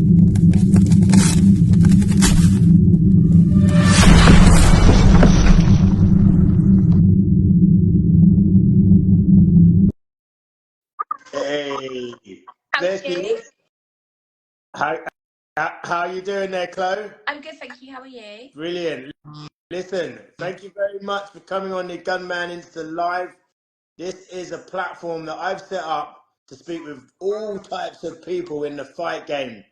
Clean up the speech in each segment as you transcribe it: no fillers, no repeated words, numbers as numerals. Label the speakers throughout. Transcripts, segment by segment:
Speaker 1: Hey,
Speaker 2: How
Speaker 1: there
Speaker 2: are
Speaker 1: she
Speaker 2: you?
Speaker 1: is. How are you doing there, Chloe?
Speaker 2: I'm good, thank you. How are you?
Speaker 1: Brilliant. Listen, thank you very much for coming on the Gunman Insta Live. This is a platform that I've set up to speak with all types of people in the fight game,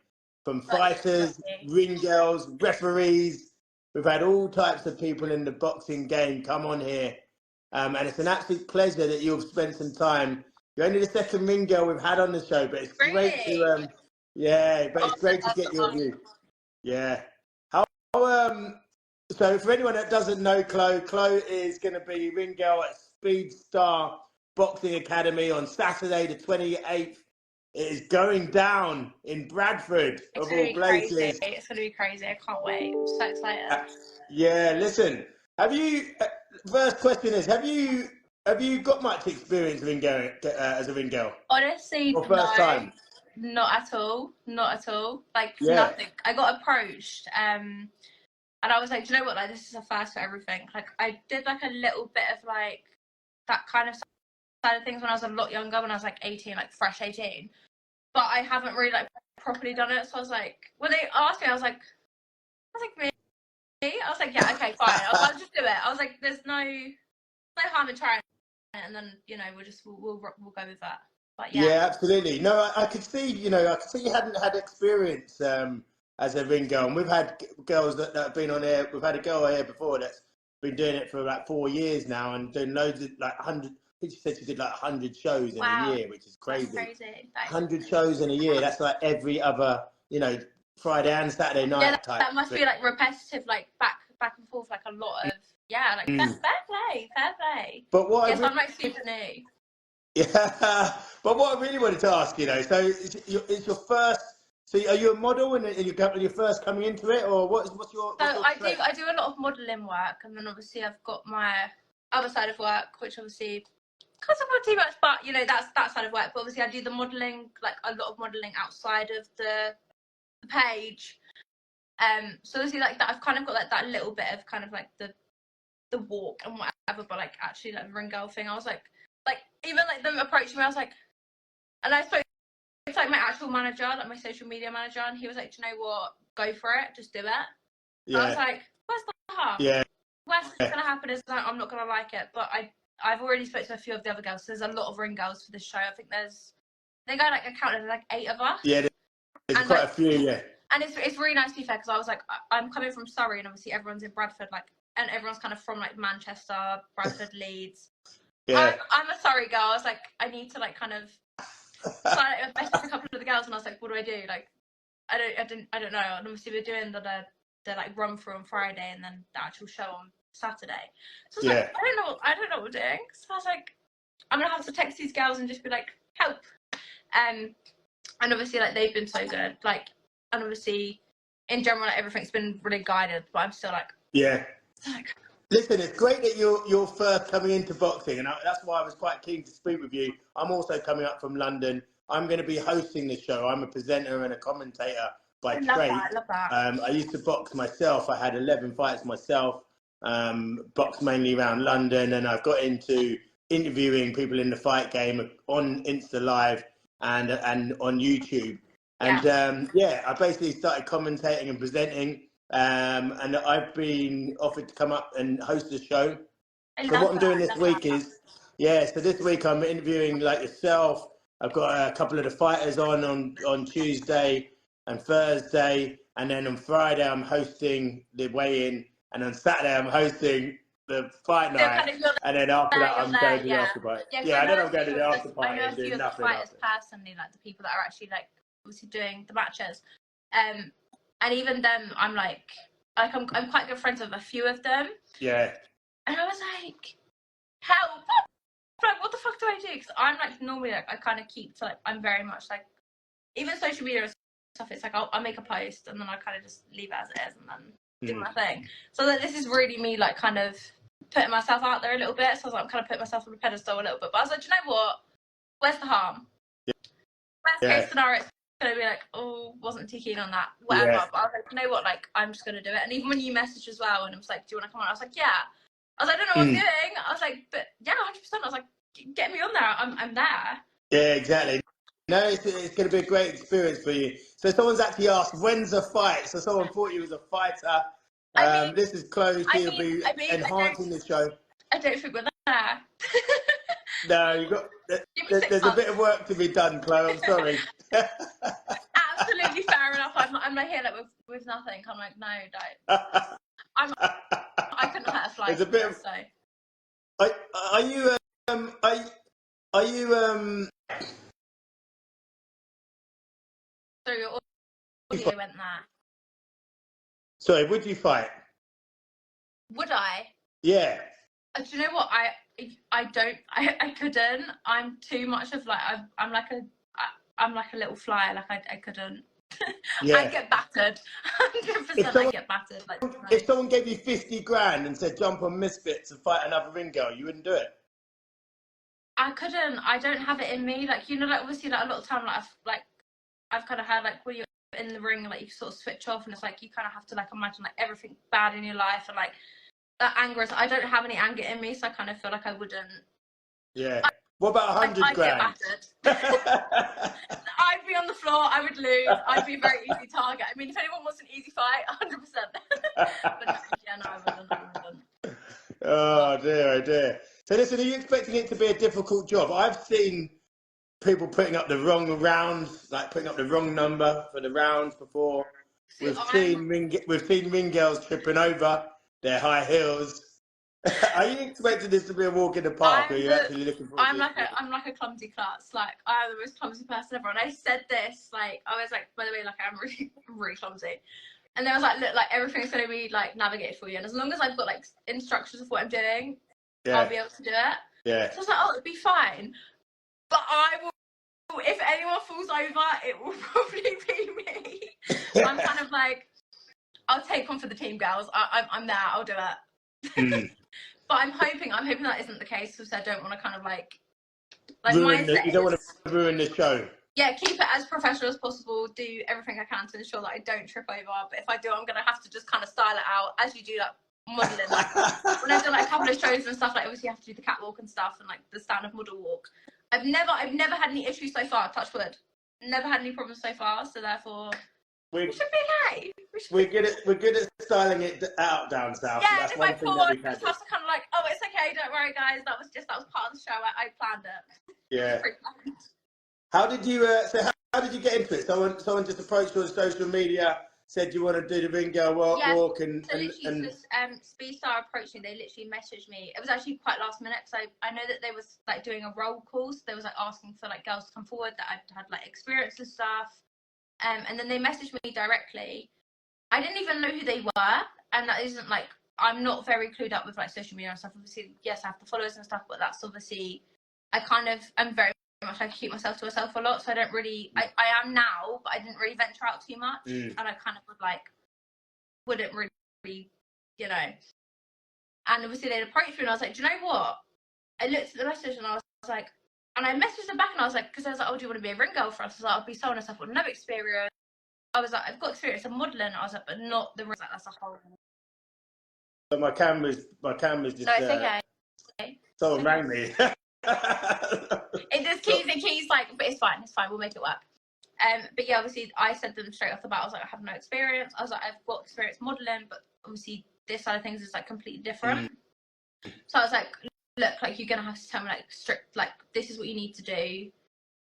Speaker 1: from fighters, ring girls, referees. We've had all types of people in the boxing game come on here, and it's an absolute pleasure that you've spent some time. You're only the second ring girl we've had on the show, but it's great to it's great to get your view. Yeah. How so for anyone that doesn't know Chloe is going to be ring girl at Speed Star Boxing Academy on Saturday the 28th. It is going down in Bradford, of all places.
Speaker 2: Crazy. It's going to be crazy. I can't wait. I'm so excited.
Speaker 1: Yeah, listen. Have you? First question is: Have you got much experience ring girl as a ring girl?
Speaker 2: Honestly,
Speaker 1: Or first time?
Speaker 2: Not at all. Not at all. Like
Speaker 1: Yeah.
Speaker 2: nothing. I got approached, and I was like, do you know what? Like this is a first for everything. Like I did like a little bit of like that kind of side of things when I was a lot younger, when I was like 18, like fresh 18. But I haven't really like properly done it. So I was like, when they asked me, I was like, really? I was like, yeah, okay, fine. I was like, I'll just do it. I was like, there's no harm in trying it, and then we'll go with that. But
Speaker 1: yeah, absolutely. No, I could see, you hadn't had experience as a ring girl, and we've had girls that have been on here. We've had a girl here before that's been doing it for like 4 years now, and doing loads of like 100. I think she said she did like 100 shows in a year, which is crazy.
Speaker 2: That's crazy.
Speaker 1: 100 shows in a year. That's like every other, Friday and Saturday night.
Speaker 2: Yeah,
Speaker 1: type
Speaker 2: that must be like repetitive, like back and forth, like a lot of fair play.
Speaker 1: But what
Speaker 2: I'm like super new.
Speaker 1: Yeah, but what I really wanted to ask, so it's your first. So are you a model and you're first coming into it, or what's your?
Speaker 2: So I do a lot of modelling work, and then obviously I've got my other side of work, which obviously can't talk about too much, but that's that side of work. But obviously I do the modelling, like a lot of modelling outside of the page. So obviously like that, I've kind of got like that little bit of kind of like the walk and whatever, but like actually like the ring girl thing, I was like even like them approaching me, I was like, and I spoke to like my actual manager, like my social media manager, and he was like, do you know what, go for it, just do it. Yeah. I was like, where's the harm?
Speaker 1: Yeah.
Speaker 2: What's gonna happen is like I'm not gonna like it, but I've already spoke to a few of the other girls. So there's a lot of ring girls for this show. I think I counted like 8 of us.
Speaker 1: Yeah, there's quite a few. Yeah.
Speaker 2: And it's really nice to be fair, because I was like, I'm coming from Surrey, and obviously everyone's in Bradford, like, and everyone's kind of from like Manchester, Bradford, Leeds. Yeah. I'm a Surrey girl. I was like, I need to like kind of sign up with a couple of the girls, and I was like, what do I do? Like, I don't know. And obviously we're doing the like run through on Friday, and then the actual show on Saturday. So I was like, I don't know what we're doing. So I was like, I'm gonna have to text these girls and just be like, help. And obviously like they've been so good. Like, and obviously in general like, everything's been really guided, but I'm still like, listen,
Speaker 1: it's great that you're first coming into boxing, and that's why I was quite keen to speak with you. I'm also coming up from London. I'm going to be hosting the show. I'm a presenter and a commentator by trade.
Speaker 2: I love that.
Speaker 1: I used to box myself. I had 11 fights myself, boxed mainly around London, and I've got into interviewing people in the fight game on Insta Live and on YouTube. And I basically started commentating and presenting. And I've been offered to come up and host the show. So what I'm doing this week is, so this week I'm interviewing like yourself. I've got a couple of the fighters on Tuesday and Thursday, and then on Friday I'm hosting the weigh-in, and on Saturday I'm hosting the fight night, and then after that I'm going to the after party. Yeah, and then I'm going to the after party and doing nothing. I know a few of the fighters
Speaker 2: personally, like the people that are actually like obviously doing the matches. And even them, I'm quite good friends with a few of them.
Speaker 1: Yeah.
Speaker 2: And I was like, help! Like, what the fuck do I do? Because I'm like normally like I kind of keep to like I'm very much like even social media and stuff. It's like I'll make a post and then I kind of just leave it as it is and then do my thing. So like, this is really me like kind of putting myself out there a little bit. So I was like, I'm kind of putting myself on a pedestal a little bit. But I was like, do you know what? Where's the harm? Worst case scenario, it's gonna be like, oh, wasn't too keen on that, whatever.
Speaker 1: Yeah.
Speaker 2: But I was like, you know what, like, I'm just gonna do it. And even when you messaged as well, and it was like, do you want to come on? I was like, yeah. I was like, I don't know what I'm doing. I was like, but yeah, 100%. I was like, get me on there. I'm there.
Speaker 1: Yeah, exactly. No, it's going to be a great experience for you. So someone's actually asked, when's the fight? So someone thought you was a fighter. This is Chloe. She'll be enhancing the show.
Speaker 2: I don't think we're there.
Speaker 1: No, you got. There's a bit of work to be done, Chloe. I'm sorry.
Speaker 2: Absolutely fair enough. I'm like here, like with nothing. I'm like, no, don't. I couldn't hurt a fly.
Speaker 1: There's a bit of.
Speaker 2: So.
Speaker 1: Are you? Are you?
Speaker 2: So your audio went there.
Speaker 1: Sorry, would you fight?
Speaker 2: Would I?
Speaker 1: Yeah.
Speaker 2: Do you know what? I couldn't. I'm too much of like I'm like a little flyer. Like I couldn't. Yeah. I get battered. 100%. I get battered. Like,
Speaker 1: if someone gave you 50 grand and said jump on Misfits and fight another ring girl, you wouldn't do it?
Speaker 2: I couldn't. I don't have it in me. Like, you know, like obviously like a lot of time I've kind of had like when you're in the ring, like you sort of switch off and it's like you kind of have to like imagine like everything bad in your life and like that anger is. I don't have any anger in me, so I kind of feel like I wouldn't.
Speaker 1: Yeah. What about 100 grand?
Speaker 2: I'd get battered. I'd be on the floor. I would lose. I'd be a very easy target. I mean, if anyone wants an easy fight, 100%. But no, yeah, no, I wouldn't.
Speaker 1: Oh dear, oh dear. So listen, are you expecting it to be a difficult job? I've seen people putting up the wrong rounds, like putting up the wrong number for the rounds before. We've seen ring girls tripping over their high heels. Are you expecting this to be a walk in the park, or are you actually looking forward to it?
Speaker 2: I'm like a clumsy klutz. Like, I'm the most clumsy person ever. And I said this, like, I was like, by the way, like, I'm really clumsy. And then I was like, look, like, everything's going to be, like, navigated for you. And as long as I've got, like, instructions of what I'm doing, I'll be able to do it.
Speaker 1: Yeah.
Speaker 2: So I was like, oh, it'll be fine. But I will, if anyone falls over, it will probably be me. I'm kind of like, I'll take one for the team, girls. I'm there. I'll do it. But I'm hoping that isn't the case, because I don't want to kind of like
Speaker 1: you don't want to ruin the show.
Speaker 2: Yeah, keep it as professional as possible. Do everything I can to ensure that I don't trip over. But if I do, I'm gonna have to just kind of style it out as you do, like modelling. Like when I've done like a couple of shows and stuff, like obviously you have to do the catwalk and stuff and like the stand-up model walk. I've never had any issues so far. Touch wood. Never had any problems so far. So therefore, we should be okay.
Speaker 1: We're good at styling it out down south.
Speaker 2: Yeah,
Speaker 1: so that's
Speaker 2: if
Speaker 1: one
Speaker 2: I
Speaker 1: thing
Speaker 2: fall,
Speaker 1: that
Speaker 2: I just have to kind of like, oh, it's okay, don't worry, guys. That was part of the show. I planned it.
Speaker 1: Yeah. How did you? How did you get into it? Someone just approached you on social media, said you want to do the ring girl walk, and
Speaker 2: Speedstar approached me. They literally messaged me. It was actually quite last minute, because I know that they was like doing a roll call, so they was like asking for like girls to come forward that I'd had like experience and stuff. And then they messaged me directly. I didn't even know who they were, and that isn't like, I'm not very clued up with like social media and stuff. Obviously, yes, I have the followers and stuff, but that's obviously, I kind of am very much like keep myself to myself a lot, so I don't really, I am now, but I didn't really venture out too much, and I kind of wouldn't really, you know. And obviously they'd approached me, and I was like, do you know what? I looked at the message and I was like, and I messaged them back and I was like, because I was like, oh, do you want to be a ring girl for us? I was like, I'll be someone else, I've got no experience. I was like, I've got experience in modelling. I was like, but not the ring. Like, that's a whole.
Speaker 1: So my camera's just.
Speaker 2: So it's okay.
Speaker 1: Someone rang me.
Speaker 2: It just keys like, but it's fine. We'll make it work. But yeah, obviously I said them straight off the bat. I was like, I have no experience. I was like, I've got experience modelling, but obviously this side of things is like completely different. So I was like, look, like you're gonna have to tell me like strict, like this is what you need to do.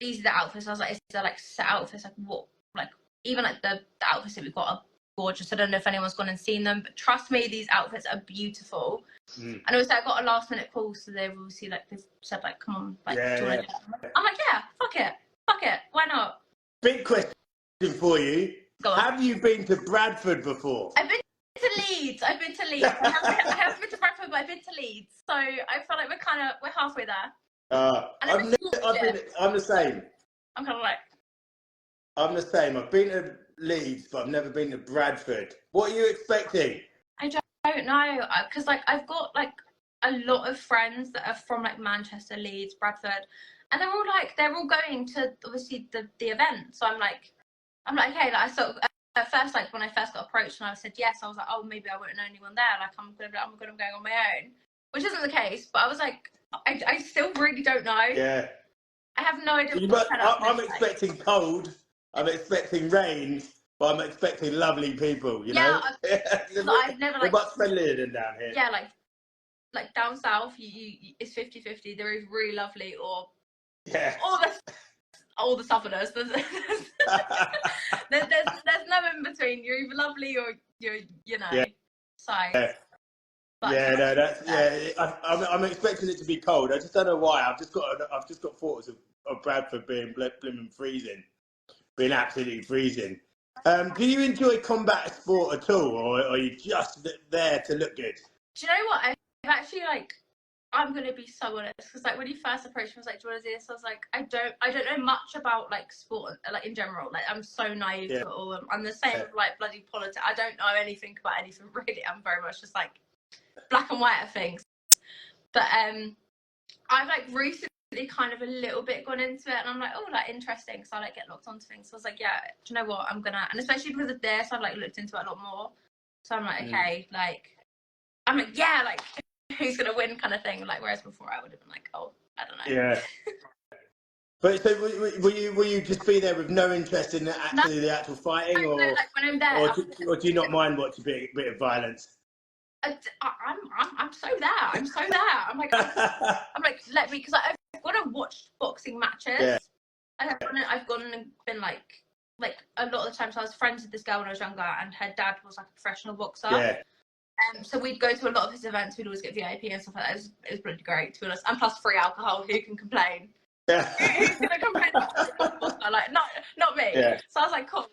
Speaker 2: These are the outfits. I was like, is there like set outfits? Like what? Like even like the outfits that we've got are gorgeous. I don't know if anyone's gone and seen them, but trust me, these outfits are beautiful. And obviously I got a last minute call, so they've obviously like they've said like, come on, like do you want to do it? I'm like, yeah, fuck it, why not?
Speaker 1: Big question for you. Have you been to Bradford before?
Speaker 2: I've been to Leeds. I haven't been to Bradford, but I've been to Leeds. So I feel like we're halfway there.
Speaker 1: I'm the same.
Speaker 2: I'm kind of like.
Speaker 1: I'm the same. I've been to Leeds, but I've never been to Bradford. What are you expecting?
Speaker 2: I don't know, because like I've got like a lot of friends that are from like Manchester, Leeds, Bradford, and they're all going to obviously the event. So I'm like, I'm like, okay, like I sort of, at first, like when I first got approached and I said yes, I was like, oh, maybe I won't know anyone there. Like I'm gonna go on my own, which isn't the case. But I was like, I still really don't know.
Speaker 1: Yeah.
Speaker 2: I have no idea.
Speaker 1: I'm expecting cold. I'm expecting rain, but I'm expecting lovely people. You know.
Speaker 2: I've never
Speaker 1: they're much friendlier than down here.
Speaker 2: Yeah, like down south, it's 50-50. They're either really lovely or all the southerners. There's no in between. You're either lovely or you're, you know.
Speaker 1: Yeah.
Speaker 2: So.
Speaker 1: Yeah. Yeah, no, that's I'm expecting it to be cold. I just don't know why. I've just got thoughts of Bradford being blooming freezing, being absolutely freezing. Do you enjoy combat sport at all, or are you just there to look good?
Speaker 2: Do you know what? I've actually I'm gonna be so honest, because like when you first approached me, I was like, do you want to do this? I was like, I don't know much about like sport, like in general. Like I'm so naive to it all. I'm the same with like bloody politics. I don't know anything about anything really. I'm very much just like black and white at things. But I've like recently kind of a little bit gone into it, and I'm like, oh, like interesting. So I like get locked onto things. So I was like, yeah, do you know what? I'm gonna, and especially because of this, I've like looked into it a lot more. So I'm like, okay, like I'm like, yeah, like who's gonna win kind of thing. Like whereas before I would have been like, oh, I don't know.
Speaker 1: Yeah. But so will you just be there with no interest in the actual fighting, or
Speaker 2: like when I'm there,
Speaker 1: or do you not mind watching a bit of violence?
Speaker 2: I'm so there. I'm so there. I'm like let me, because I've gone and watched boxing matches.
Speaker 1: Yeah.
Speaker 2: I've gone and been like a lot of the times I was friends with this girl when I was younger, and her dad was like a professional boxer.
Speaker 1: Yeah.
Speaker 2: So we'd go to a lot of his events. We'd always get VIP and stuff like that. It was pretty great, to be honest. And plus free alcohol. Who can complain?
Speaker 1: Yeah.
Speaker 2: Who's gonna complain? Like not me.
Speaker 1: Yeah.
Speaker 2: So I was like, cool.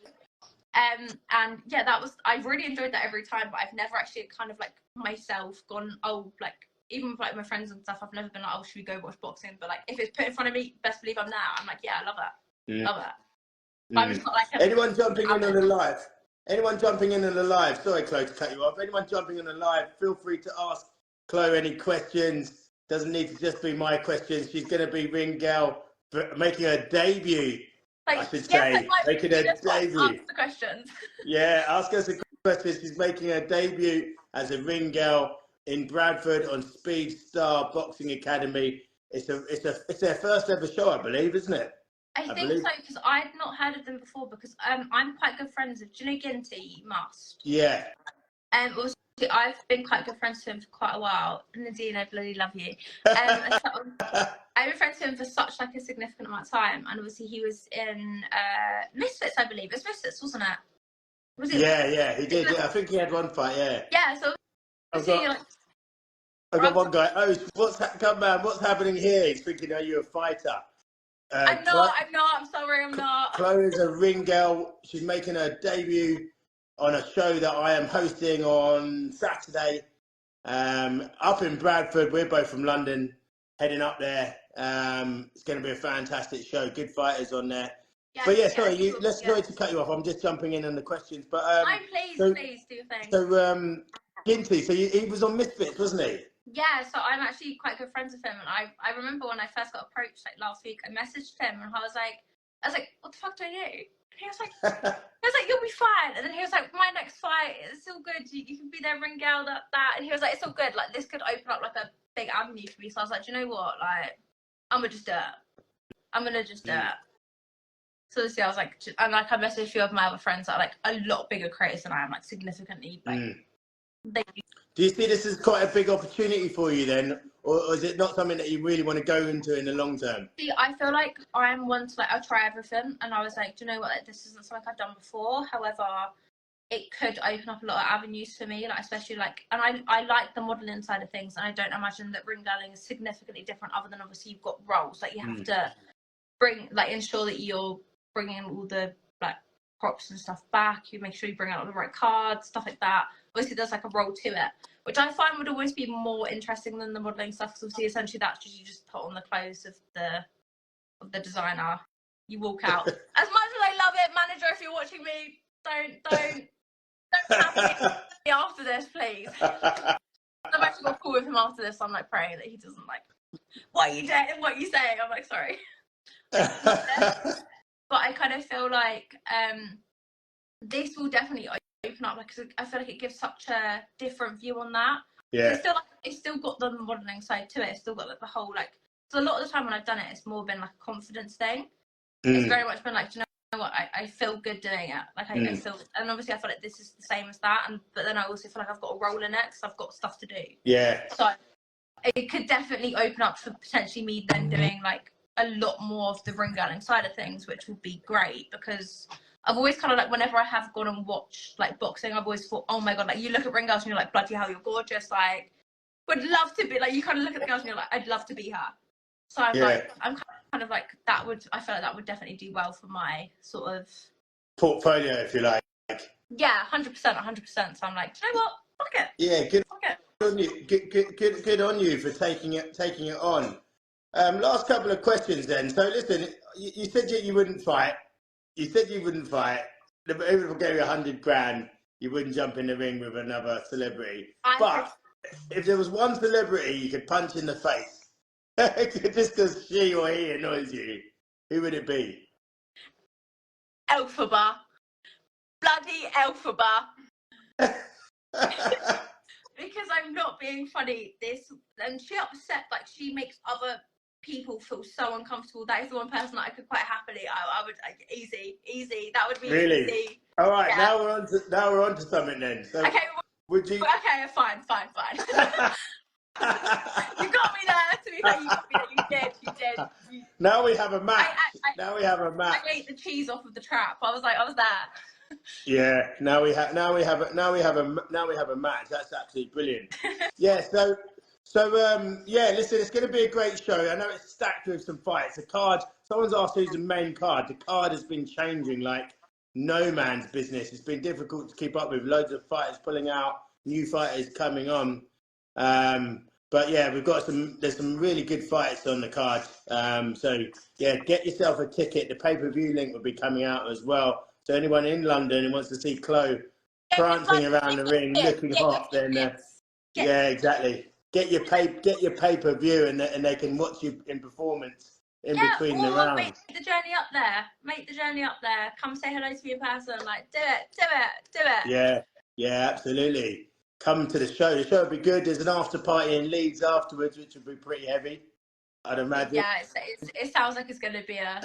Speaker 2: And yeah, I really enjoyed that every time, but I've never actually kind of like myself gone, oh, like even with like my friends and stuff, I've never been like, oh, should we go watch boxing? But like if it's put in front of me, best believe I'm there. I'm like, yeah, I love it. Love it. But I'm just not like
Speaker 1: anyone jumping in on the live. Anyone jumping in on the live. Sorry, Chloe, to cut you off. Anyone jumping in on the live, feel free to ask Chloe any questions. Doesn't need to just be my questions. She's going to be ring girl making her debut. Like, I should say, making her debut.
Speaker 2: Ask the questions.
Speaker 1: Yeah, ask us a question. She's making her debut as a ring girl in Bradford on Speed Star Boxing Academy. It's their first ever show, I believe, isn't it?
Speaker 2: I think so, because I'd not heard of them before, because I'm quite good friends with, do you know Ginty Must?
Speaker 1: Yeah.
Speaker 2: Also, I've been quite good friends with him for quite a while. Nadine, I bloody love you. I've been friends with him for such like a significant amount of time, and obviously he was in Misfits, I believe. It was Misfits, wasn't it? Was it?
Speaker 1: Yeah, he did. Yeah, I think he had one fight. Yeah.
Speaker 2: Yeah. So
Speaker 1: I've got one guy. Oh, what's happening here? He's thinking, are you a fighter?
Speaker 2: I'm not. I'm sorry, I'm not.
Speaker 1: Chloe's a ring girl. She's making her debut on a show that I am hosting on Saturday up in Bradford. We're both from London, heading up there. It's going to be a fantastic show. Good fighters on there. Yeah, but yeah, sorry, sorry to cut you off. I'm just jumping in on the questions. But
Speaker 2: please do your thing.
Speaker 1: So Ginty, so he was on Misfits, wasn't he?
Speaker 2: Yeah, so I'm actually quite good friends with him, and I remember when I first got approached like last week, I messaged him and I was like, what the fuck do I do? And he was like, you'll be fine. And then he was like, my next fight, it's all good. You can be their ring girl, that. And he was like, it's all good. Like this could open up like a big avenue for me. So I was like, do you know what? Like, I'm gonna just do it. I'm gonna just do it. So this year I was like, and like I messaged a few of my other friends that are like a lot bigger creators than I am, like significantly like.
Speaker 1: Do you see this as quite a big opportunity for you then, or is it not something that you really want to go into in the long term?
Speaker 2: See, I feel like I'm one to like I'll try everything, and I was like, do you know what? Like, this isn't something I've done before. However, it could open up a lot of avenues for me, like especially like, and I like the modelling side of things, and I don't imagine that ring girling is significantly different, other than obviously you've got roles, like you have to ensure that you're bringing all the like props and stuff back. You make sure you bring out the right cards, stuff like that. Obviously, there's like a role to it, which I find would always be more interesting than the modelling stuff. Because obviously, essentially, that's just you just put on the clothes of the designer. You walk out. As much as I love it, manager, if you're watching me, don't have me after this, please. I've actually got a call with him after this. So I'm like praying that he doesn't like what are you doing, what you saying. I'm like sorry. but I kind of feel like this will definitely open up, like, I feel like it gives such a different view on that.
Speaker 1: Yeah.
Speaker 2: It's still got the modelling side to it. It's still got like the whole, like, so a lot of the time when I've done it, it's more been like a confidence thing. It's very much been like, do you know what, I feel good doing it. Like I feel, and obviously I feel like this is the same as that, but then I also feel like I've got a role in it because I've got stuff to do.
Speaker 1: Yeah.
Speaker 2: So it could definitely open up for potentially me then doing like a lot more of the ring girling side of things, which would be great, because I've always kind of like, whenever I have gone and watched like boxing, I've always thought, oh my god, like you look at ring girls and you're like, bloody hell, you're gorgeous, like would love to be, like, you kind of look at the girls and you're like, I'd love to be her. So I'm kind of like, that would, I feel like that would definitely do well for my sort of
Speaker 1: portfolio, if you like.
Speaker 2: Yeah, 100%. So I'm like, do you know what, fuck it.
Speaker 1: Yeah, good
Speaker 2: on
Speaker 1: you. Good on you for taking it on. Last couple of questions then. So listen, you said you wouldn't fight. You said you wouldn't fight. Even if I gave you 100 grand, you wouldn't jump in the ring with another celebrity. But if there was one celebrity you could punch in the face, just because she or he annoys you, who would it be?
Speaker 2: Elphaba. Bloody Elphaba. Because I'm not being funny. And she upset, like, she makes other people feel so uncomfortable. That is the one person that I could quite happily, I would, like, easy. That would be
Speaker 1: really
Speaker 2: easy.
Speaker 1: All right, yeah. now we're on to something then. So
Speaker 2: okay,
Speaker 1: would you?
Speaker 2: Okay, fine. You got me there. To be fair, you got me there. You did.
Speaker 1: Now we have a match. Now we have a match.
Speaker 2: I ate the cheese off of the trap. I was there.
Speaker 1: Yeah. Now we have a match. That's absolutely brilliant. Yeah. Yeah. Listen, it's going to be a great show. I know it's stacked with some fights. The card. Someone's asked who's the main card. The card has been changing like no man's business. It's been difficult to keep up with. Loads of fighters pulling out, new fighters coming on. But yeah, there's some really good fights on the card. So yeah, get yourself a ticket. The pay-per-view link will be coming out as well. So anyone in London who wants to see Chloe prancing around the ring, looking hot, then yeah, exactly. Get your pay-per-view, and they can watch you in performance in between the rounds.
Speaker 2: Make the journey up there. Come say hello to me in person. Like, do it.
Speaker 1: Yeah, absolutely. Come to the show. The show will be good. There's an after party in Leeds afterwards, which will be pretty heavy, I'd imagine.
Speaker 2: Yeah, it sounds like it's going to be a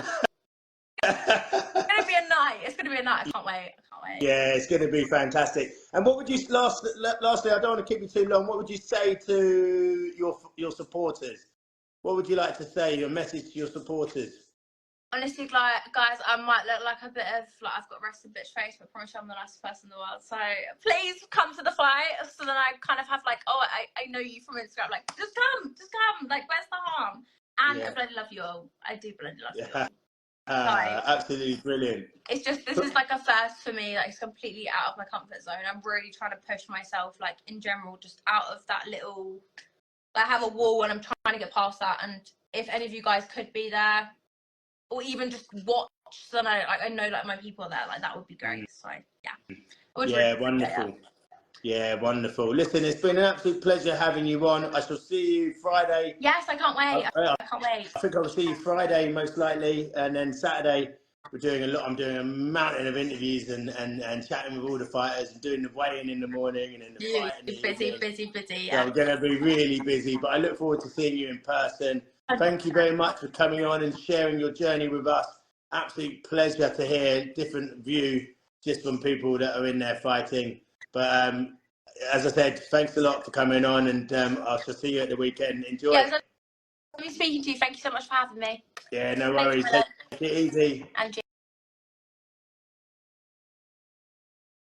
Speaker 2: night. It's going to be a night. I can't wait.
Speaker 1: Yeah, it's going to be fantastic. And what would you lastly? I don't want to keep you too long. What would you say to your supporters? What would you like to say? Your message to your supporters?
Speaker 2: Honestly, like, guys, I might look like a bit of, like, I've got a rested bitch face, but I promise you I'm the nicest person in the world. So please come to the fight, so then I kind of have like, oh, I know you from Instagram. Like, just come. Like, where's the harm? And I bloody love you all. I do bloody love you all.
Speaker 1: Absolutely brilliant.
Speaker 2: It's just, this is like a first for me. Like, it's completely out of my comfort zone. I'm really trying to push myself, like, in general, just out of that little, I have a wall and I'm trying to get past that. And if any of you guys could be there, or even just watch, so I know like my people are there, like, that would be great. So yeah,
Speaker 1: wonderful. Yeah, wonderful. Listen, it's been an absolute pleasure having you on. I shall see you Friday.
Speaker 2: Yes, I can't wait. I can't wait.
Speaker 1: I think I'll see you Friday most likely, and then Saturday I'm doing a mountain of interviews and chatting with all the fighters and doing the weigh-in in the morning and then the fight. Busy.
Speaker 2: Yeah.
Speaker 1: So I'm going to be really busy, but I look forward to seeing you in person. Thank you very much for coming on and sharing your journey with us. Absolute pleasure to hear different view just from people that are in there fighting. But as I said, thanks a lot for coming on, and I shall see you at the weekend. Enjoy.
Speaker 2: Yeah, lovely speaking to you. Thank you so much for having me.
Speaker 1: Yeah, no worries. Take it easy.
Speaker 2: And